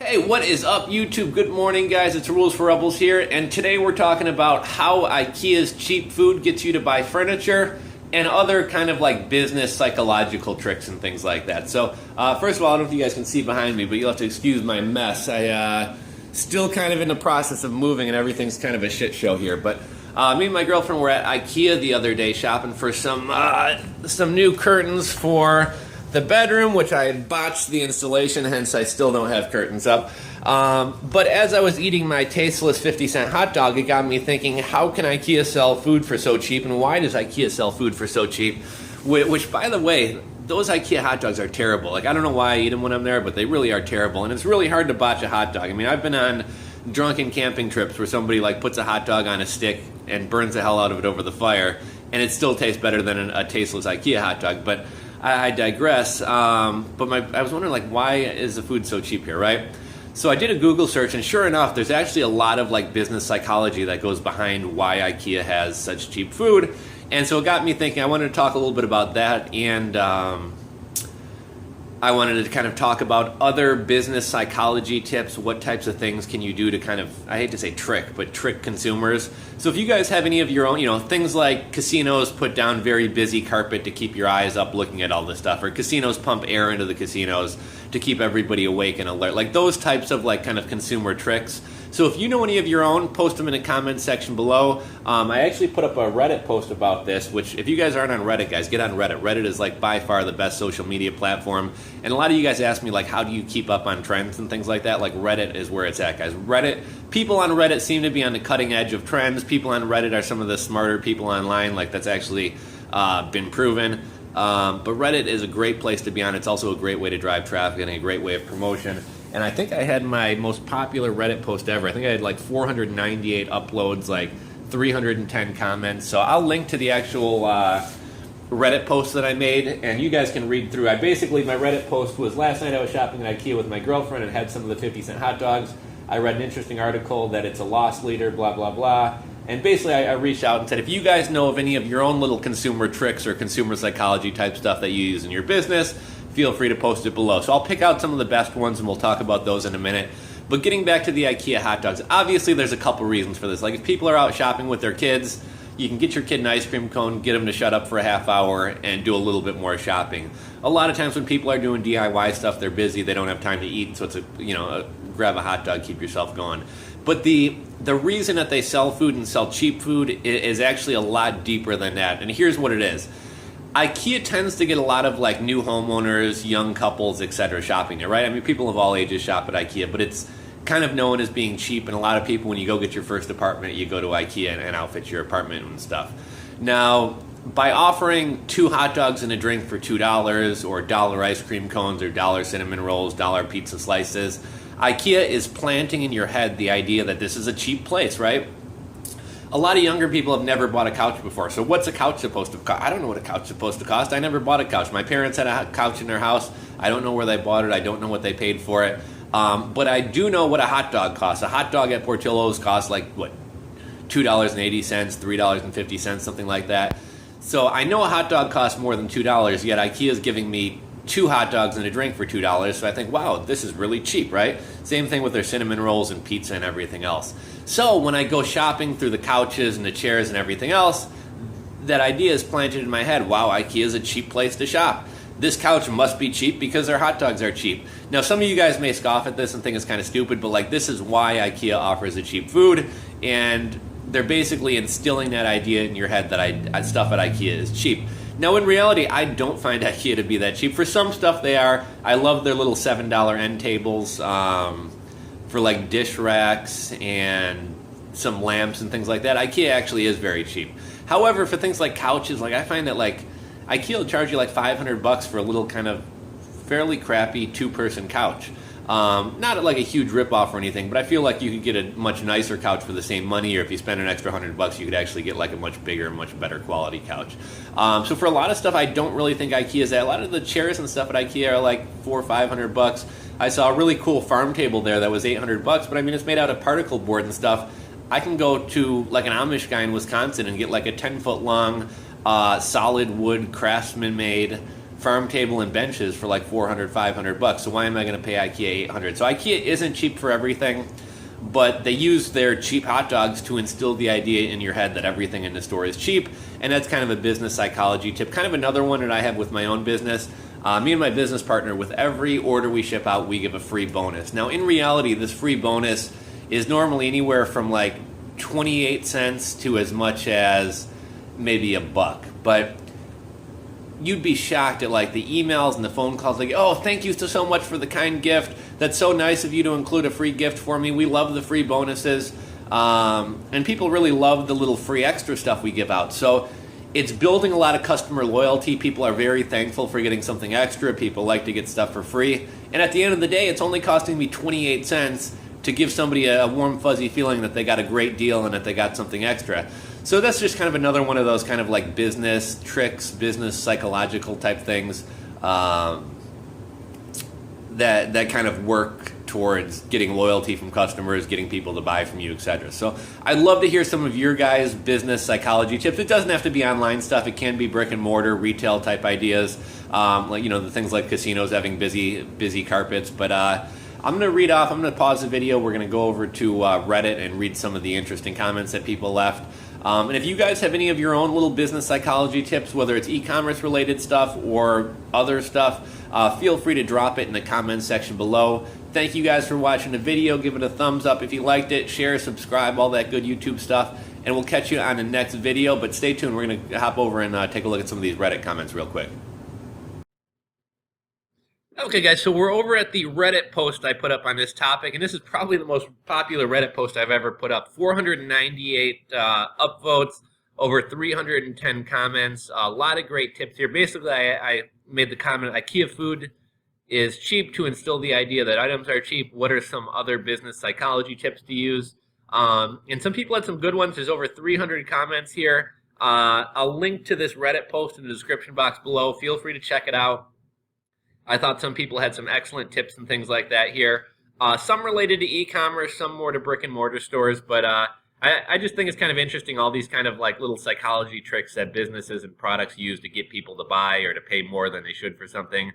Hey, what is up, YouTube? Good morning, guys. It's Rules for Rebels here, and today we're talking about how Ikea's cheap food gets you to buy furniture and other kind of like business psychological tricks and things like that. So, first of all, I don't know if you guys can see behind me, but you'll have to excuse my mess. I still kind of in the process of moving, and everything's kind of a shit show here. But me and my girlfriend were at Ikea the other day shopping for some new curtains for the bedroom, which I had botched the installation, hence I still don't have curtains up. But as I was eating my Tasteless 50-cent hot dog, it got me thinking, how can Ikea sell food for so cheap, and why does Ikea sell food for so cheap? Which, by the way, those Ikea hot dogs are terrible. Like, I don't know why I eat them when I'm there, but they really are terrible, and it's really hard to botch a hot dog. I mean, I've been on drunken camping trips where somebody like puts a hot dog on a stick and burns the hell out of it over the fire, and it still tastes better than a tasteless Ikea hot dog. But I digress, but I was wondering, like, why is the food so cheap here, right? So I did a Google search, and sure enough, there's actually a lot of, like, business psychology that goes behind why Ikea has such cheap food. And so it got me thinking. I wanted to talk a little bit about that, and I wanted to kind of talk about other business psychology tips. What types of things can you do to kind of, I hate to say trick, but trick consumers. So if you guys have any of your own, things like casinos put down very busy carpet to keep your eyes up looking at all this stuff, or casinos pump air into the casinos to keep everybody awake and alert, like those types of like kind of consumer tricks. So if you know any of your own, post them in the comment section below. I actually put up a Reddit post about this, which if you guys aren't on Reddit, guys, get on Reddit. Reddit is like by far the best social media platform. And a lot of you guys ask me, like, how do you keep up on trends and things like that? Like, Reddit is where it's at, guys. People on Reddit seem to be on the cutting edge of trends. People on Reddit are some of the smarter people online. Like, that's actually been proven. But Reddit is a great place to be on. It's also a great way to drive traffic and a great way of promotion. And I think I had my most popular Reddit post ever. I think I had like 498 uploads, like 310 comments. So I'll link to the actual Reddit post that I made, and you guys can read through. My Reddit post was last night I was shopping at Ikea with my girlfriend and had some of the 50-cent hot dogs. I read an interesting article that it's a loss leader, blah, blah, blah. And basically I reached out and said, if you guys know of any of your own little consumer tricks or consumer psychology type stuff that you use in your business, feel free to post it below. So I'll pick out some of the best ones, and we'll talk about those in a minute. But getting back to the Ikea hot dogs, obviously there's a couple reasons for this. Like, if people are out shopping with their kids, you can get your kid an ice cream cone, get them to shut up for a half hour, and do a little bit more shopping. A lot of times when people are doing DIY stuff, they're busy, they don't have time to eat, so it's grab a hot dog, keep yourself going. But the reason that they sell food and sell cheap food is actually a lot deeper than that. And here's what it is. Ikea tends to get a lot of like new homeowners, young couples, etc. shopping there, right? I mean, people of all ages shop at Ikea, but it's kind of known as being cheap, and a lot of people, when you go get your first apartment, you go to Ikea and outfit your apartment and stuff. Now, by offering 2 hot dogs and a drink for $2, or $1 ice cream cones, or $1 cinnamon rolls, $1 pizza slices, Ikea is planting in your head the idea that this is a cheap place, right? A lot of younger people have never bought a couch before. So what's a couch supposed to cost? I don't know what a couch is supposed to cost. I never bought a couch. My parents had a couch in their house. I don't know where they bought it. I don't know what they paid for it. But I do know what a hot dog costs. A hot dog at Portillo's costs like, what, $2.80, $3.50, something like that. So I know a hot dog costs more than $2, yet Ikea is giving me 2 hot dogs and a drink for $2, so I think, wow, this is really cheap, right? Same thing with their cinnamon rolls and pizza and everything else. So when I go shopping through the couches and the chairs and everything else, that idea is planted in my head. Wow, Ikea is a cheap place to shop. This couch must be cheap because their hot dogs are cheap. Now, some of you guys may scoff at this and think it's kind of stupid, but like, this is why Ikea offers a cheap food, and they're basically instilling that idea in your head that stuff at Ikea is cheap. Now, in reality, I don't find Ikea to be that cheap. For some stuff, they are. I love their little $7 end tables for like dish racks and some lamps and things like that. Ikea actually is very cheap. However, for things like couches, like, I find that like Ikea will charge you like $500 for a little kind of fairly crappy 2-person couch. Not like a huge ripoff or anything, but I feel like you could get a much nicer couch for the same money, or if you spend an extra $100, you could actually get like a much bigger, much better quality couch. So for a lot of stuff, I don't really think Ikea is that. A lot of the chairs and stuff at Ikea are like $400 or $500. I saw a really cool farm table there that was $800, but I mean, it's made out of particle board and stuff. I can go to like an Amish guy in Wisconsin and get like a 10-foot long solid wood craftsman made farm table and benches for like 400, 500 bucks. So why am I going to pay IKEA 800? So IKEA isn't cheap for everything, but they use their cheap hot dogs to instill the idea in your head that everything in the store is cheap. And that's kind of a business psychology tip. Kind of another one that I have with my own business. Me and my business partner, with every order we ship out, we give a free bonus. Now, in reality, this free bonus is normally anywhere from like 28 cents to as much as maybe $1. But you'd be shocked at like the emails and the phone calls like, oh, thank you so much for the kind gift. That's so nice of you to include a free gift for me. We love the free bonuses. And people really love the little free extra stuff we give out. So it's building a lot of customer loyalty. People are very thankful for getting something extra. People like to get stuff for free. And at the end of the day, it's only costing me 28 cents to give somebody a warm, fuzzy feeling that they got a great deal and that they got something extra. So that's just kind of another one of those kind of like business tricks, business psychological type things that kind of work towards getting loyalty from customers, getting people to buy from you, etc. So I'd love to hear some of your guys' business psychology tips. It doesn't have to be online stuff. It can be brick and mortar, retail type ideas, like the things like casinos having busy carpets. But I'm going to read off. I'm going to pause the video. We're going to go over to Reddit and read some of the interesting comments that people left. And if you guys have any of your own little business psychology tips, whether it's e-commerce related stuff or other stuff, feel free to drop it in the comments section below. Thank you guys for watching the video. Give it a thumbs up if you liked it. Share, subscribe, all that good YouTube stuff. And we'll catch you on the next video. But stay tuned. We're going to hop over and take a look at some of these Reddit comments real quick. Okay, guys, so we're over at the Reddit post I put up on this topic, and this is probably the most popular Reddit post I've ever put up. 498 upvotes, over 310 comments, a lot of great tips here. Basically, I made the comment, IKEA food is cheap to instill the idea that items are cheap. What are some other business psychology tips to use? And some people had some good ones. There's over 300 comments here. I'll link to this Reddit post in the description box below. Feel free to check it out. I thought some people had some excellent tips and things like that here. Some related to e-commerce, some more to brick and mortar stores, but I just think it's kind of interesting, all these kind of like little psychology tricks that businesses and products use to get people to buy or to pay more than they should for something.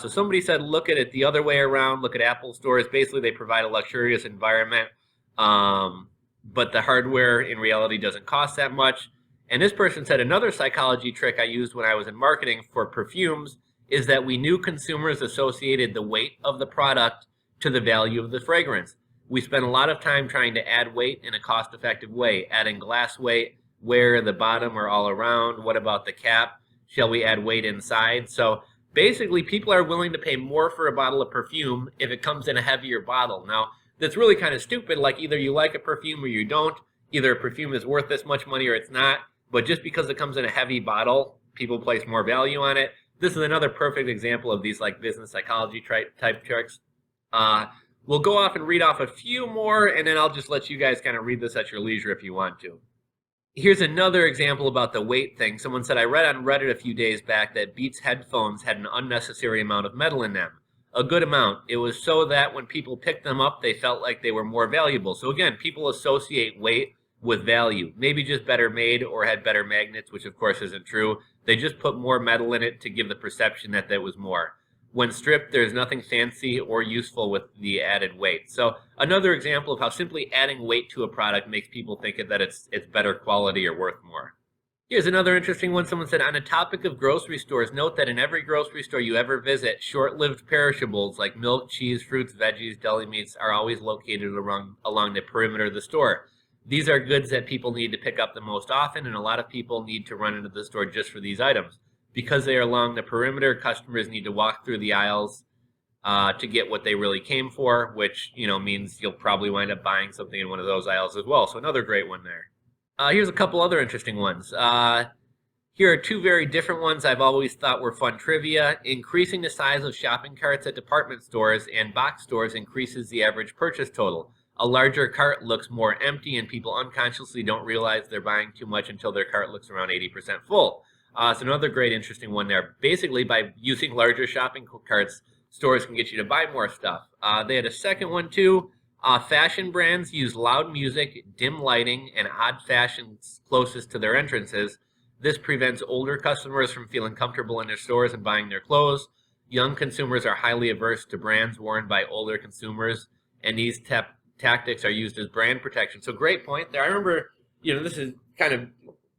So somebody said, look at it the other way around. Look at Apple stores. Basically, they provide a luxurious environment, but the hardware in reality doesn't cost that much. And this person said, another psychology trick I used when I was in marketing for perfumes is that we knew consumers associated the weight of the product to the value of the fragrance. We spent a lot of time trying to add weight in a cost-effective way, adding glass weight, where the bottom or all around, what about the cap? Shall we add weight inside? So basically, people are willing to pay more for a bottle of perfume if it comes in a heavier bottle. Now, that's really kind of stupid, like either you like a perfume or you don't. Either a perfume is worth this much money or it's not, but just because it comes in a heavy bottle, people place more value on it. This is another perfect example of these like business psychology type tricks. We'll go off and read off a few more, and then I'll just let you guys kind of read this at your leisure if you want to. Here's another example about the weight thing. Someone said, I read on Reddit a few days back that Beats headphones had an unnecessary amount of metal in them. A good amount. It was so that when people picked them up, they felt like they were more valuable. So again, people associate weight with value. Maybe just better made or had better magnets, which of course isn't true. They just put more metal in it to give the perception that there was more. When stripped, there's nothing fancy or useful with the added weight. So another example of how simply adding weight to a product makes people think that it's better quality or worth more. Here's another interesting one. Someone said, on the topic of grocery stores, note that in every grocery store you ever visit, short-lived perishables like milk, cheese, fruits, veggies, deli meats are always located along the perimeter of the store. These are goods that people need to pick up the most often, and a lot of people need to run into the store just for these items. Because they are along the perimeter, customers need to walk through the aisles to get what they really came for, which means you'll probably wind up buying something in one of those aisles as well. So another great one there. Here's a couple other interesting ones. Here are two very different ones I've always thought were fun trivia. Increasing the size of shopping carts at department stores and box stores increases the average purchase total. A larger cart looks more empty, and people unconsciously don't realize they're buying too much until their cart looks around 80% full. So another great interesting one there. Basically, by using larger shopping carts, stores can get you to buy more stuff. They had a second one too. Fashion brands use loud music, dim lighting, and odd fashions closest to their entrances. This prevents older customers from feeling comfortable in their stores and buying their clothes. Young consumers are highly averse to brands worn by older consumers, and these tactics are used as brand protection. So great point there. I remember, this is kind of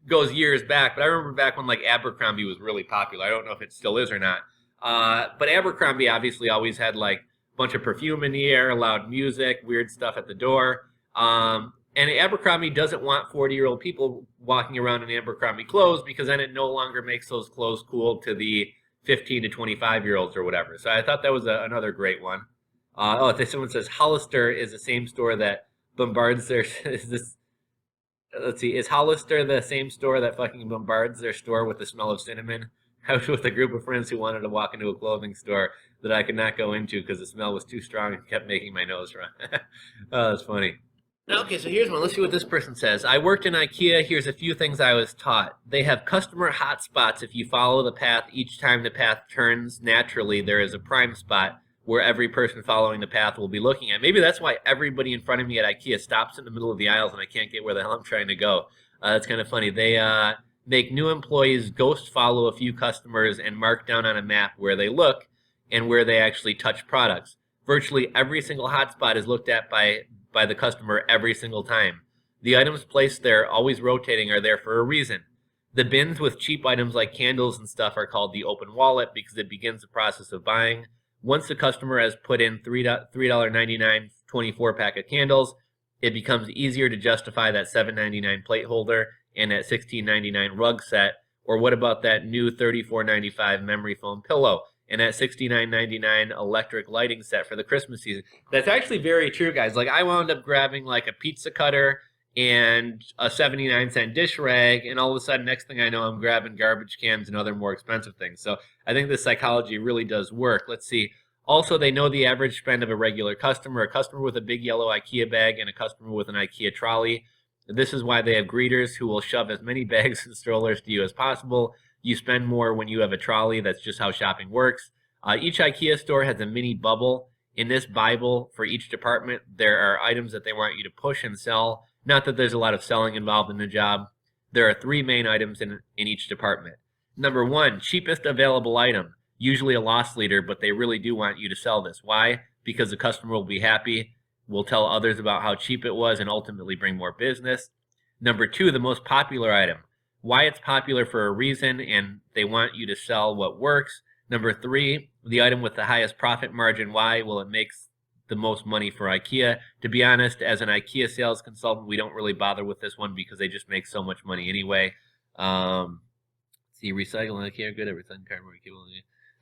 goes years back, but I remember back when like Abercrombie was really popular. I don't know if it still is or not. But Abercrombie obviously always had like a bunch of perfume in the air, loud music, weird stuff at the door. And Abercrombie doesn't want 40-year-old people walking around in Abercrombie clothes, because then it no longer makes those clothes cool to the 15 to 25-year-olds or whatever. So I thought that was another great one. Someone says Hollister is the same store that bombards their. Is Hollister the same store that fucking bombards their store with the smell of cinnamon? I was with a group of friends who wanted to walk into a clothing store that I could not go into because the smell was too strong and kept making my nose run. Oh, that's funny. Okay, so here's one. Let's see what this person says. I worked in Ikea. Here's a few things I was taught. They have customer hotspots. If you follow the path, each time the path turns naturally, there is a prime spot where every person following the path will be looking at. Maybe that's why everybody in front of me at Ikea stops in the middle of the aisles and I can't get where the hell I'm trying to go. That's kind of funny. They make new employees ghost follow a few customers and mark down on a map where they look and where they actually touch products. Virtually every single hotspot is looked at by the customer every single time. The items placed there, always rotating, are there for a reason. The bins with cheap items like candles and stuff are called the open wallet because it begins the process of buying. Once the customer has put in $3.99 24-pack of candles, it becomes easier to justify that $7.99 plate holder and that $16.99 rug set, or what about that new $34.95 memory foam pillow and that $69.99 electric lighting set for the Christmas season. That's actually very true, guys. Like, I wound up grabbing like a pizza cutter and a 79-cent dish rag, and all of a sudden, next thing I know, I'm grabbing garbage cans and other more expensive things. So I think this psychology really does work. Let's see. Also, they know the average spend of a regular customer, a customer with a big yellow Ikea bag and a customer with an Ikea trolley. This is why they have greeters who will shove as many bags and strollers to you as possible. You spend more when you have a trolley. That's just how shopping works. Each Ikea store has a mini bubble. In this Bible for each department, there are items that they want you to push and sell. Not that there's a lot of selling involved in the job. There are 3 main items in each department. Number 1, cheapest available item. Usually a loss leader, but they really do want you to sell this. Why? Because the customer will be happy, will tell others about how cheap it was, and ultimately bring more business. Number 2, the most popular item. Why it's popular for a reason, and they want you to sell what works. Number 3, the item with the highest profit margin. Why? Well, it makes the most money for Ikea. To be honest, as an Ikea sales consultant, we don't really bother with this one because they just make so much money anyway. See, recycling Ikea, good, everything.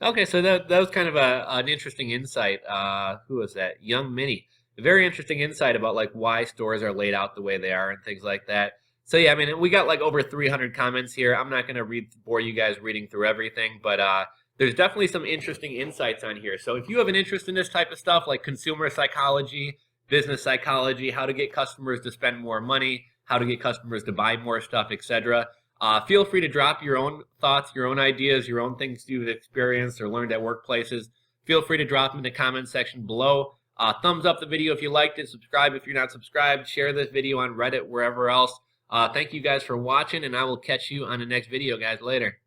Okay, so that was kind of an interesting insight. Who was that? Young Minnie. A very interesting insight about like why stores are laid out the way they are and things like that. So yeah, I mean, we got like over 300 comments here. I'm not going to bore you guys reading through everything, but there's definitely some interesting insights on here. So if you have an interest in this type of stuff, like consumer psychology, business psychology, how to get customers to spend more money, how to get customers to buy more stuff, etc., feel free to drop your own thoughts, your own ideas, your own things you've experienced or learned at workplaces. Feel free to drop them in the comment section below. Thumbs up the video if you liked it. Subscribe if you're not subscribed. Share this video on Reddit, wherever else. Thank you guys for watching, and I will catch you on the next video, guys. Later.